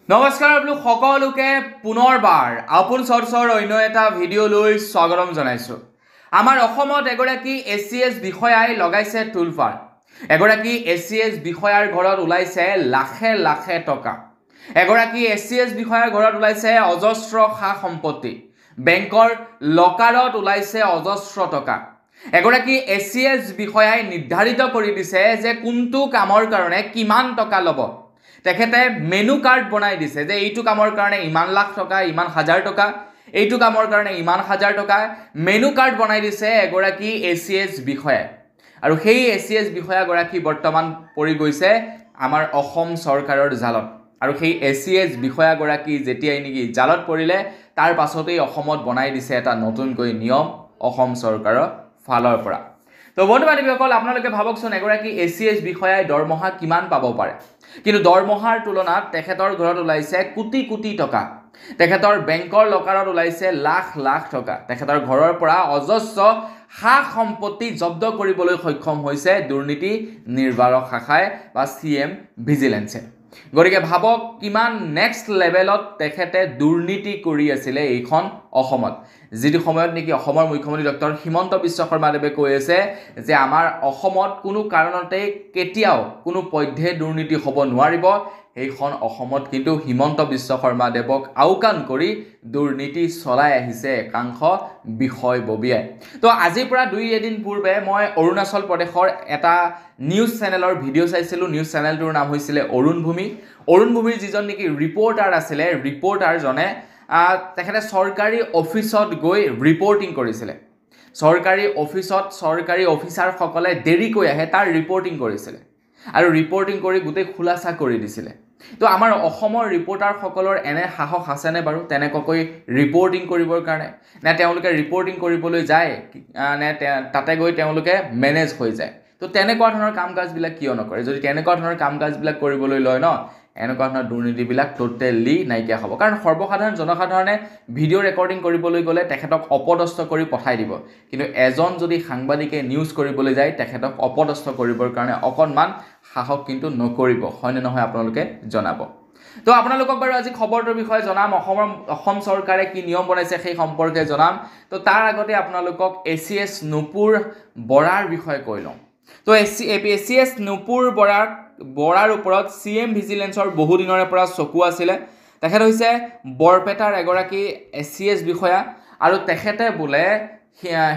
নমস্কাৰ আপোনালোক সকলোকে পুনৰবাৰ আপোন চৰ্চৰ অন্য এটা ভিডিঅ' লৈ স্বাগতম জনাইছোঁ। আমাৰ অসমত এগৰাকী এছিএছ বিষয়াই লগাইছে টুলপাৰ। এগৰাকী এছিএছ বিষয়াৰ ঘৰত ওলাইছে লাখে লাখে টকা। এগৰাকী এছিএছ বিষয়াৰ ঘৰত ওলাইছে অজস্ৰ সা সম্পত্তি। বেংকৰ লকাৰত ওলাইছে অজস্ৰ টকা। এগৰাকী এছিএছ বিষয়াই নিৰ্ধাৰিত কৰি দিছে যে কোনটো কামৰ কাৰণে কিমান টকা ল'ব। তেখেতে মেনু কাৰ্ড বনাই দিছে যে এইটো কামৰ কাৰণে ইমান লাখ টকা, ইমান হাজাৰ টকা, এইটো কামৰ কাৰণে ইমান হাজাৰ টকা। মেনু কাৰ্ড বনাই দিছে এগৰাকী এছিএছ বিষয়াই। আৰু সেই এছিএছ বিষয়াগৰাকী বৰ্তমান পৰি গৈছে আমাৰ অসম চৰকাৰৰ জালত। আৰু সেই এছিএছ বিষয়াগৰাকী যেতিয়াই নেকি জালত পৰিলে তাৰ পাছতেই অসমত বনাই দিছে এটা নতুনকৈ নিয়ম অসম চৰকাৰৰ ফালৰ পৰা। তো বন্ধু বান্ধৱীসকল, আপোনালোকে ভাবকচোন এগৰাকী এছিএছ বিষয়াই দৰমহা কিমান পাব পাৰে, কিন্তু দৰমহাৰ তুলনাত তেখেতৰ ঘৰত ওলাইছে কোটি কোটি টকা। তেখেতৰ বেংকৰ লকাৰত ওলাইছে লাখ লাখ টকা। তেখেতৰ ঘৰৰ পৰা অজস্ৰ সা সম্পত্তি জব্দ কৰিবলৈ সক্ষম হৈছে দুৰ্নীতি নিৰ্বাৰক শাখাই বা CM ভিজিলেন্সে। গতিকে ভাবক কিমান নেক্সট লেভেলত তেখেতে দুৰ্নীতি কৰি আছিলে এইখন অসমত, যিটো সময়ত নেকি অসমৰ মুখ্যমন্ত্ৰী ডক্টৰ হিমন্ত বিশ্ব শৰ্মাদেৱে কৈ আছে যে আমাৰ অসমত কোনো কাৰণতে কেতিয়াও কোনো পধ্যে দুৰ্নীতি হ'ব নোৱাৰিব। সেইখন অসমত কিন্তু হিমন্ত বিশ্ব শৰ্মাদেৱক আওকাণ কৰি দুৰ্নীতি চলাই আহিছে একাংশ বিষয়ববীয়াই। তো আজিৰ পৰা দুই এদিন পূৰ্বে মই অৰুণাচল প্ৰদেশৰ এটা নিউজ চেনেলৰ ভিডিঅ' চাইছিলোঁ। নিউজ চেনেলটোৰ নাম হৈছিলে অৰুণ ভূমি। অৰুণ ভূমিৰ যিজন নেকি ৰিপৰ্টাৰ আছিলে, ৰিপৰ্টাৰজনে তেখেতে চৰকাৰী অফিচত গৈ ৰিপৰ্টিং কৰিছিলে। চৰকাৰী অফিচত চৰকাৰী অফিচাৰসকলে দেৰিকৈ আহে তাৰ ৰিপৰ্টিং কৰিছিলে আৰু ৰিপৰ্টিং কৰি গোটেই খোলাচা কৰি দিছিলে। তো আমাৰ অসমৰ ৰিপৰ্টাৰসকলৰ এনে সাহস আছেনে বাৰু তেনেকুৱাকৈ ৰিপৰ্টিং কৰিবৰ কাৰণে? নে তেওঁলোকে ৰিপৰ্টিং কৰিবলৈ যায় নে তাতে গৈ তেওঁলোকে মেনেজ হৈ যায়? তো তেনেকুৱা ধৰণৰ কাম কাজবিলাক কিয় নকৰে? যদি তেনেকুৱা ধৰণৰ কাম কাজবিলাক কৰিবলৈ লয় ন, এনেকুৱা ধৰণৰ দুৰ্নীতিবিলাক টোটেলি নাইকিয়া হ'ব। কাৰণ সৰ্বসাধাৰণ জনসাধাৰণে ভিডিঅ' ৰেকৰ্ডিং কৰিবলৈ গ'লে তেখেতক অপদস্থ কৰি পঠাই দিব, কিন্তু এজন যদি সাংবাদিকে নিউজ কৰিবলৈ যায় তেখেতক অপদস্থ কৰিবৰ কাৰণে অকণমান সাহস কিন্তু নকৰিব। হয়নে নহয় আপোনালোকে জনাব। তো আপোনালোকক বাৰু আজি খবৰটোৰ বিষয়ে জনাম, অসম চৰকাৰে কি নিয়ম বনাইছে সেই সম্পৰ্কে জনাম। তো তাৰ আগতে আপোনালোকক এছিএছ নুপুৰ বৰাৰ বিষয়ে কৈ লওঁ। তো এছিএছ নুপুৰ বৰাৰ ওপৰত CM ভিজিলেন্সৰ বহুদিনৰে পৰা চকু আছিলে। তেখেত হৈছে বৰপেটাৰ এগৰাকী এছিএছ বিষয়া আৰু তেখেতে বোলে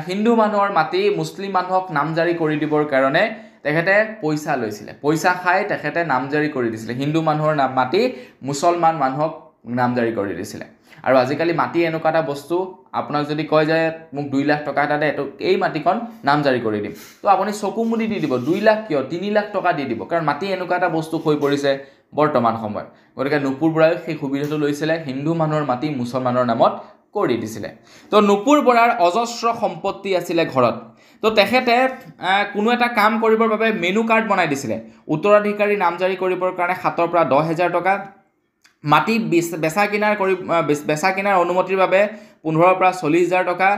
হিন্দু মানুহৰ মাটি মুছলিম মানুহক নামজাৰি কৰি দিবৰ কাৰণে তেখেতে পইচা লৈছিলে। পইচা খাই তেখেতে নামজাৰি কৰি দিছিলে। হিন্দু মানুহৰ মাটি মুছলমান মানুহক নামজাৰি কৰি দিছিলে। আৰু আজিকালি মাটি এনেকুৱা এটা বস্তু, আপোনাক যদি কয় যে মোক 2 লাখ টকা এটা দে, এই মাটিখন নামজাৰি কৰি দিম, তো আপুনি চকু মুদি দি দিব। 2 লাখ কিয়, 3 লাখ টকা দি দিব, কাৰণ মাটি এনেকুৱা এটা বস্তু হৈ পৰিছে বৰ্তমান সময়ত। গতিকে নুপুৰ বৰাই সেই সুবিধাটো লৈছিলে, হিন্দু মানুহৰ মাটি মুছলমানৰ নামত কৰি দিছিলে। তো নুপুৰ বৰাৰ অজস্ৰ সম্পত্তি আছিলে ঘৰত। তো তেখেতে কোনো এটা কাম কৰিবৰ বাবে মেনু কাৰ্ড বনাই দিছিলে। উত্তৰাধিকাৰী নামজাৰি কৰিবৰ কাৰণে 7,000 পৰা 10,000 টকা, মাটি বেচা কিনাৰ অনুমতিৰ বাবে 15,000 পৰা 40,000 টকা,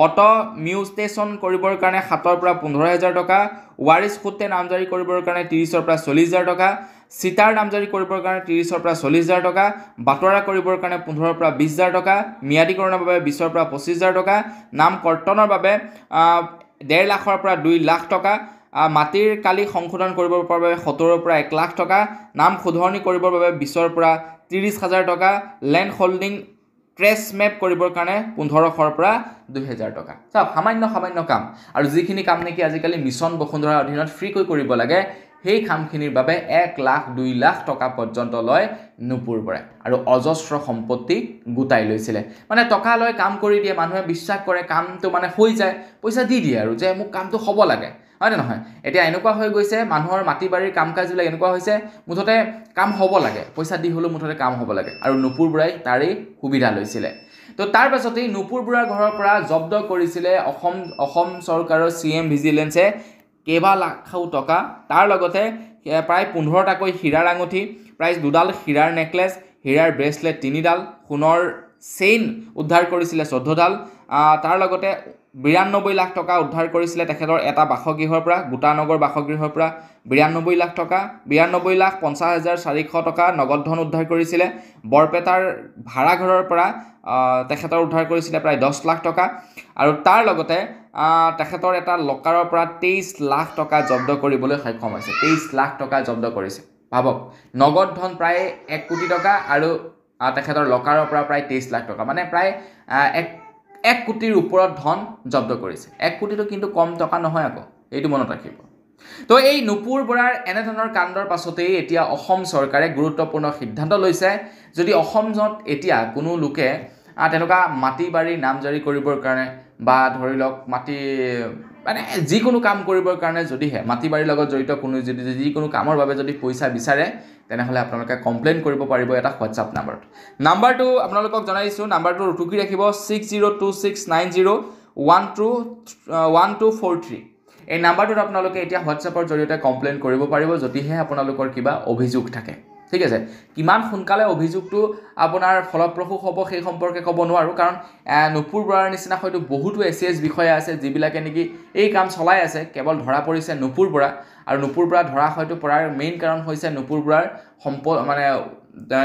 অটো মিউটেশ্যন কৰিবৰ কাৰণে 7,000 পৰা 15,000 টকা, ৱাৰিছ সূত্ৰে নামজাৰি কৰিবৰ কাৰণে 30,000 পৰা 40,000 টকা, চিটাৰ নামজাৰি কৰিবৰ কাৰণে 30,000 পৰা 40,000 টকা, বাতৰা কৰিবৰ কাৰণে 15,000 পৰা 20,000 টকা, ম্যাদীকৰণৰ বাবে 20,000 পৰা 25,000 টকা, নাম কৰ্তনৰ বাবে 1.5 লাখৰ পৰা 2 লাখ টকা, মাটিৰ কালি সংশোধন কৰিবৰ বাবে 70,000 পৰা 1 লাখ টকা, নাম শুধৰণি কৰিবৰ বাবে 20,000 পৰা 30,000 টকা, লেণ্ড হোল্ডিং ট্ৰেছ মেপ কৰিবৰ কাৰণে 15,000 পৰা 2,000 টকা। চাওক, সামান্য কাম। আৰু যিখিনি কাম নেকি আজিকালি মিছন বসুন্ধৰাৰ অধীনত ফ্ৰীকৈ কৰিব লাগে, সেই কামখিনিৰ বাবে 1 লাখ 2 লাখ টকা পৰ্যন্ত লয় নুপুৰ বৰাই। আৰু অজস্ৰ সম্পত্তি গোটাই লৈছিলে। মানে টকা লৈ কাম কৰি দিয়ে, মানুহে বিশ্বাস কৰে কামটো মানে হৈ যায়, পইচা দি দিয়ে আৰু যে মোক কামটো হ'ব লাগে, হয়নে নহয়? এতিয়া এনেকুৱা হৈ গৈছে, মানুহৰ মাটি বাৰীৰ কাম কাজবিলাক এনেকুৱা হৈছে, মুঠতে কাম হ'ব লাগে, পইচা দি হ'লেও মুঠতে কাম হ'ব লাগে। আৰু নুপুৰ বৰাই তাৰেই সুবিধা লৈছিলে। তো তাৰ পাছতেই নুপুৰ বৰাৰ ঘৰৰ পৰা জব্দ কৰিছিলে অসম চৰকাৰৰ CM ভিজিলেন্সে কেইবা লাখো টকা। তাৰ লগতে প্ৰায় 15টাকৈ হীৰাৰ আঙুঠি, প্ৰায় 2ডাল হীৰাৰ নেকলেছ, হীৰাৰ ব্ৰেচলেট 3ডাল, সোণৰ চেইন উদ্ধাৰ কৰিছিলে 14ডাল তাৰ লগতে 92 লাখ টকা উদ্ধাৰ কৰিছিলে তেখেতৰ এটা বাসগৃহৰ পৰা গোটানগৰ বাসগৃহৰ পৰা 92 লাখ টকা 92,50,400 টকা নগদ ধন উদ্ধাৰ কৰিছিলে বৰপেটাৰ ভাড়াঘৰৰ পৰা তেখেতৰ উদ্ধাৰ কৰিছিলে প্ৰায় 10 লাখ টকা আৰু তাৰ লগতে তেখেতৰ এটা লকাৰৰ পৰা 23 লাখ টকা জব্দ কৰিবলৈ সক্ষম হৈছে 23 লাখ টকা জব্দ কৰিছে ভাবক নগদ ধন প্ৰায় 1 কোটি টকা আৰু তেখেতৰ লকাৰৰ পৰা প্ৰায় 23 লাখ টকা মানে প্ৰায় 1 কোটিৰ ওপৰত ধন জব্দ কৰিছে 1 কোটিটো কিন্তু কম টকা নহয় আকৌ এইটো মনত ৰাখিব তো এই নুপুৰ বৰাৰ এনে ধৰণৰ কাণ্ডৰ পাছতেই এতিয়া অসম চৰকাৰে গুৰুত্বপূৰ্ণ সিদ্ধান্ত লৈছে যদি অসমত এতিয়া কোনো লোকে তেনেকুৱা মাটি বাৰী নামজাৰি কৰিবৰ কাৰণে বা ধৰি লওক মাটি মানে যিকোনো কাম কৰিবৰ কাৰণে যদিহে মাটি বাৰীৰ লগত জড়িত কোনো যদি যিকোনো কামৰ বাবে যদি পইচা বিচাৰে তেনেহ'লে আপোনালোকে কমপ্লেইন কৰিব পাৰিব এটা হোৱাটছআপ নাম্বাৰত নাম্বাৰটো আপোনালোকক জনাইছোঁ নাম্বাৰটো টুকি ৰাখিব 6026901243 এই নাম্বাৰটোত আপোনালোকে এতিয়া হোৱাটছআপৰ জৰিয়তে কমপ্লেইন কৰিব পাৰিব যদিহে আপোনালোকৰ কিবা অভিযোগ থাকে ঠিক আছে কিমান সোনকালে অভিযোগটো আপোনাৰ ফলপ্ৰসূ হ'ব সেই সম্পৰ্কে ক'ব নোৱাৰো কাৰণ নুপুৰ বৰাৰ নিচিনা হয়তো বহুতো এছিএছ বিষয়া আছে যিবিলাকে নেকি এই কাম চলাই আছে কেৱল ধৰা পৰিছে নুপুৰ বৰা আৰু নুপুৰ বৰা ধৰা হয়তো পৰাৰ মেইন কাৰণ হৈছে নুপুৰ বৰাৰ মানে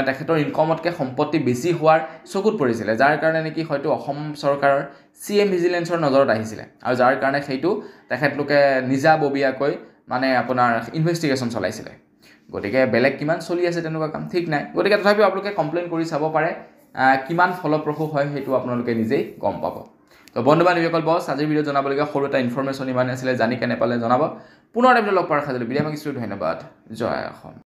তেখেতৰ ইনকমতকৈ সম্পত্তি বেছি হোৱাৰ চকুত পৰিছিলে যাৰ কাৰণে নেকি হয়তো অসম চৰকাৰৰ CM ভিজিলেন্সৰ নজৰত আহিছিলে আৰু যাৰ কাৰণে সেইটো তেখেতলোকে নিজাববীয়াকৈ মানে আপোনাৰ ইনভেষ্টিগেশ্যন চলাইছিলে গতিকে বেলেগ কিমান চলি আছে তেনেকুৱা কাম ঠিক নাই গতিকে তথাপিও আপোনালোকে কমপ্লেইন কৰি চাব পাৰে কিমান ফলপ্ৰসূ হয় সেইটো আপোনালোকে নিজেই গম পাব তো বন্ধু বান্ধৱীসকল বছ আজিৰ ভিডিঅ' জনাবলগীয়া সৰু এটা ইনফৰমেশ্যন ইমান আছিলে জানি কেনে পালে জনাব পুনৰ এবাৰ লগ পোৱাৰ খাজলৈ বিদায় মাগিছোঁ ধন্যবাদ জয় অসম